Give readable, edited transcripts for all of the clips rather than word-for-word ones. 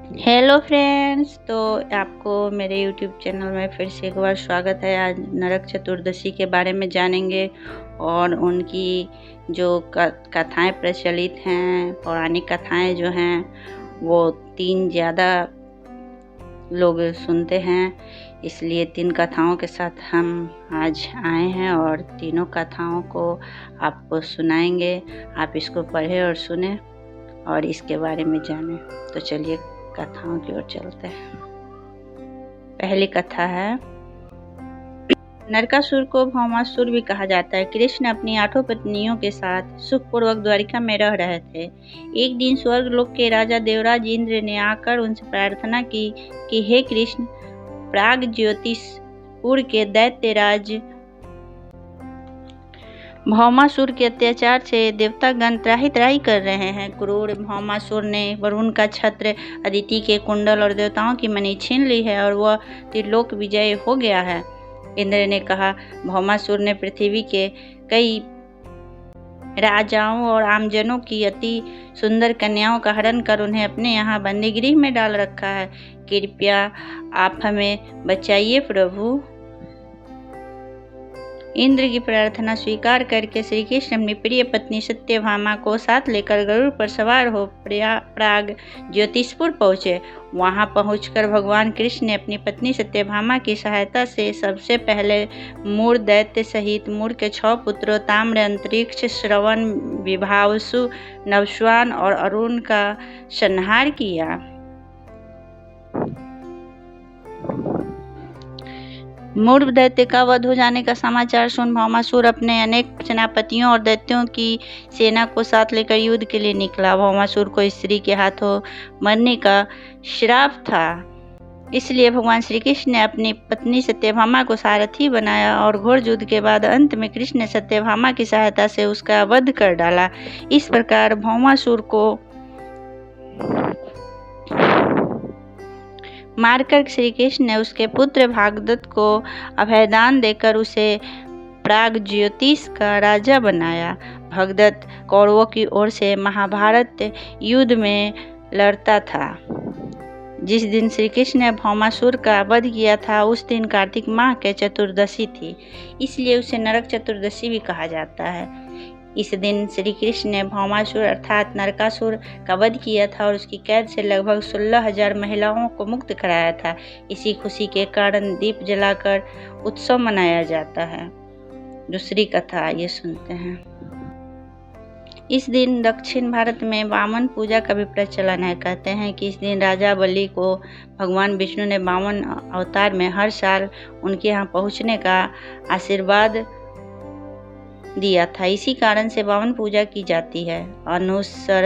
Hello friends, तो आपको मेरे यूट्यूब चैनल में फिर से एक बार स्वागत है। आज नरक चतुर्दशी के बारे में जानेंगे और उनकी जो कथाएं प्रचलित हैं, पौराणिक कथाएं जो हैं वो 3 ज़्यादा लोग सुनते हैं, इसलिए 3 कथाओं के साथ हम आज आए हैं और तीनों कथाओं को आपको सुनाएंगे। आप इसको पढ़ें और सुने और इसके बारे में जानें। तो चलिए कथाओं की ओर चलते हैं। पहली कथा है, नरकासुर को भौमासुर भी कहा जाता है। कृष्ण अपनी 8 पत्नियों के साथ सुखपूर्वक द्वारिका में रह रहे थे। एक दिन स्वर्गलोक के राजा देवराज इंद्र ने आकर उनसे प्रार्थना की कि हे कृष्ण, प्राग ज्योतिषपुर के दैत्यराज भौमासुर के अत्याचार से देवतागण त्राहि त्राहि कर रहे हैं। क्रूर भौमासुर ने वरुण का छत्र, अदिति के कुंडल और देवताओं की मणि छीन ली है और वह त्रिलोक विजय हो गया है। इंद्र ने कहा, भौमासुर ने पृथ्वी के कई राजाओं और आमजनों की अति सुंदर कन्याओं का हरण कर उन्हें अपने यहाँ बंदीगृह में डाल रखा है। कृपया आप हमें बचाइए प्रभु। इंद्र की प्रार्थना स्वीकार करके श्री कृष्ण अपनी प्रिय पत्नी सत्यभामा को साथ लेकर गरुड़ पर सवार हो प्राग ज्योतिषपुर पहुँचे। वहां पहुंचकर भगवान कृष्ण ने अपनी पत्नी सत्यभामा की सहायता से सबसे पहले मूर दैत्य सहित मूर के 6 पुत्रों ताम्र, अंतरिक्ष, श्रवण, विभावसु, नवस्वान और अरुण का संहार किया। मूर्ख दैत्य का वध हो जाने का समाचार सुन भौमासुर अपने अनेक सेनापतियों और दैत्यों की सेना को साथ लेकर युद्ध के लिए निकला। भौमासुर को स्त्री के हाथों मरने का श्राप था, इसलिए भगवान श्री कृष्ण ने अपनी पत्नी सत्यभामा को सारथी बनाया और घोर युद्ध के बाद अंत में कृष्ण ने सत्यभामा की सहायता से उसका वध कर डाला। इस प्रकार भौमासुर को मारकर श्री कृष्ण ने उसके पुत्र भागदत्त को अभयदान देकर उसे प्राग ज्योतिष का राजा बनाया। भगदत्त कौरवों की ओर से महाभारत युद्ध में लड़ता था। जिस दिन श्री कृष्ण ने भौमासुर का वध किया था उस दिन कार्तिक माह के चतुर्दशी थी, इसलिए उसे नरक चतुर्दशी भी कहा जाता है। इस दिन श्री कृष्ण ने भौमासुर अर्थात नरकासुर का वध किया था और उसकी कैद से लगभग 16,000 महिलाओं को मुक्त कराया था। इसी खुशी के कारण दीप जलाकर उत्सव मनाया जाता है। दूसरी कथा ये सुनते हैं। इस दिन दक्षिण भारत में वामन पूजा का भी प्रचलन है। कहते हैं कि इस दिन राजा बलि को भगवान विष्णु ने वामन अवतार में हर साल उनके यहाँ पहुँचने का आशीर्वाद दिया था। इसी कारण से वामन पूजा की जाती है। अनुसर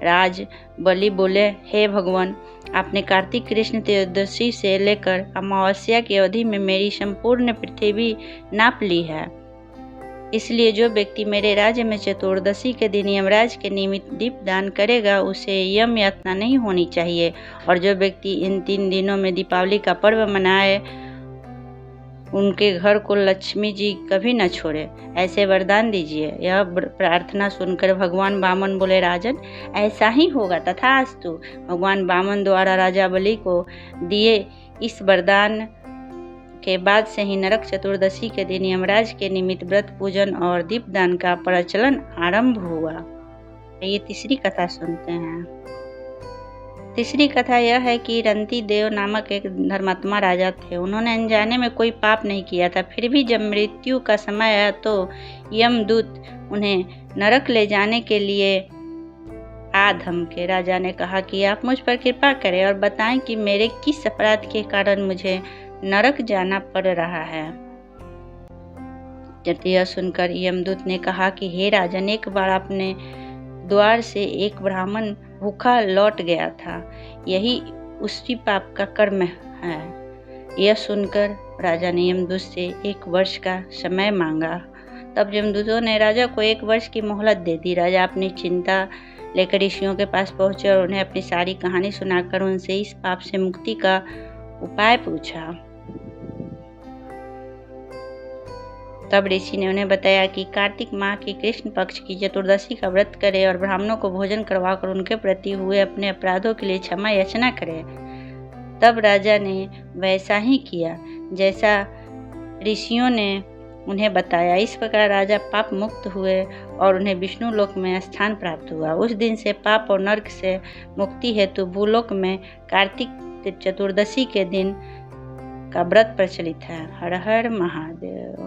राज बलि बोले, हे भगवान, आपने कार्तिक कृष्ण त्रयोदशी से लेकर अमावस्या की अवधि में मेरी संपूर्ण पृथ्वी नाप ली है, इसलिए जो व्यक्ति मेरे राज्य में चतुर्दशी के दिन यमराज के निमित्त दीप दान करेगा उसे यम यातना नहीं होनी चाहिए, और जो व्यक्ति इन 3 दिनों में दीपावली का पर्व मनाए उनके घर को लक्ष्मी जी कभी न छोड़े, ऐसे वरदान दीजिए। यह प्रार्थना सुनकर भगवान वामन बोले, राजन, ऐसा ही होगा, तथास्तु। भगवान वामन द्वारा राजा बलि को दिए इस वरदान के बाद से ही नरक चतुर्दशी के दिन यमराज के निमित्त व्रत पूजन और दीपदान का प्रचलन आरंभ हुआ। ये तीसरी कथा सुनते हैं। तीसरी कथा यह है कि रंती देव नामक एक धर्मात्मा राजा थे। उन्होंने अनजाने में कोई पाप नहीं किया था। फिर भी जब मृत्यु का समय आया तो यमदूत उन्हें नरक ले जाने के लिए आ धमके। राजा ने कहा कि आप मुझ पर कृपा करें और बताएं कि मेरे किस अपराध के कारण मुझे नरक जाना पड़ रहा है। जब यह सुनकर यमदूत ने कहा कि हे राजन, एक बार अपने द्वार से एक ब्राह्मण भूखा लौट गया था, यही उसी पाप का कर्म है। यह सुनकर राजा ने यमदूत से 1 वर्ष का समय मांगा। तब यमदूतों ने राजा को 1 वर्ष की मोहलत दे दी। राजा अपनी चिंता लेकर ऋषियों के पास पहुंचे और उन्हें अपनी सारी कहानी सुनाकर उनसे इस पाप से मुक्ति का उपाय पूछा। तब ऋषि ने उन्हें बताया कि कार्तिक माह की कृष्ण पक्ष की चतुर्दशी का व्रत करें और ब्राह्मणों को भोजन करवाकर उनके प्रति हुए अपने अपराधों के लिए क्षमा याचना करें। तब राजा ने वैसा ही किया जैसा ऋषियों ने उन्हें बताया। इस प्रकार राजा पाप मुक्त हुए और उन्हें विष्णु लोक में स्थान प्राप्त हुआ। उस दिन से पाप और नर्क से मुक्ति हेतु भूलोक में कार्तिक चतुर्दशी के दिन का व्रत प्रचलित है। हर हर महादेव।